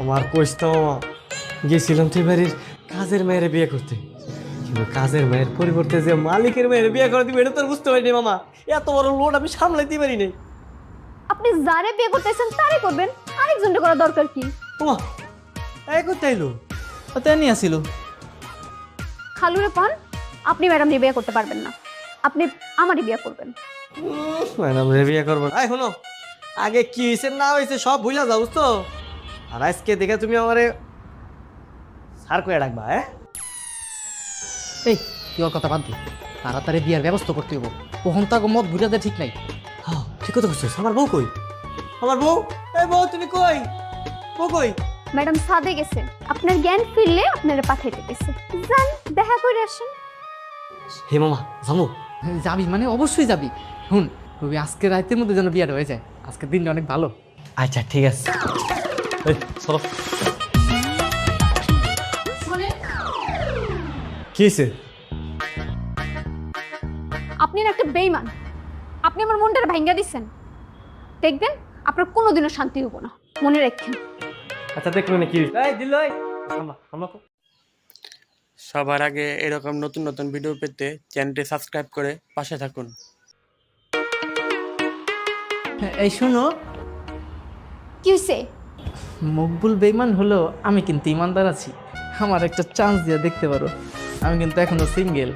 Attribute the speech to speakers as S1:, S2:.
S1: আমার কইস তো মামা, গেছিলাম তুই বাড়ির কাজের মেয়ের বিয়ে করতে, কিন্তু কাজের মেয়ের পরিবর্তে যে মালিকের মেয়ের বিয়ে করে দিবে এটা তো আর বুঝতে পারিনি মামা। এত বড় লোড আমি সামলাইতে পারি নাই।
S2: আপনি যারে বিয়ে করতেছেন তারে করবেন, আরেকজনটা করা দরকার কি?
S1: ওমা, এই করতে আইলো?
S3: তাই নিয়ে আসিল।
S2: খালুরে পান, আপনি ম্যাডাম দিয়ে বিয়ে করতে পারবেন না, আপনি আমারই বিয়ে করবেন।
S1: ম্যাডাম রে বিয়ে করবো না? এই শোনো, আগে কি হয়েছে না হয়েছে সব ভুলা যাও বুঝতো। আর আজকে দেখে তুমি আমারে সার করে রাখবা। হ্যাঁ,
S3: এই তুই ওর কথা বাদ দি, তাড়াতাড়ি বিয়ার ব্যবস্থা করতে হইব। কখন তাকে মত ঘুরে দেয় ঠিক নাই।
S1: হ্যাঁ, ঠিক কথা বলছিস। আমার বউ কই? আমার বউ, এই বউ তুমি কই? বউ কই?
S2: ম্যাডাম সাদে গেছে, আপনার জ্ঞান ফিরলে আপনারা পাঠাইতে গেছে। যান দেখা করে আসেন।
S1: হে মামা জামু।
S3: যাবি মানে অবশ্যই যাবি। শুন, রবি আজকে রাতের মধ্যে যেন বিয়াটা হয়ে যায়, আজকের দিনটা অনেক ভালো।
S1: আচ্ছা ঠিক আছে। এই চলো। কি হয়েছে?
S2: আপনি না একটা বেইমান, আপনি আমার মনটা ভাঙ্গা দিচ্ছেন। দেখবেন আপনার কোনোদিনও শান্তি হবো না, মনে রাখেন।
S1: আচ্ছা দেখলো না কি হয়েছে? এই দিল, এই থামবা থামবা তো।
S4: সবার আগে এরকম নতুন নতুন ভিডিও পেতে চ্যানেলটি সাবস্ক্রাইব করে পাশে থাকুন।
S3: এই শোনো,
S2: কি হয়েছে?
S3: মকবুল বেইমান হলো, আমি কিন্তু ইমানদার আছি। আমার একটা চান্স দিয়ে দেখতে পারো, আমি কিন্তু এখনো সিঙ্গেল।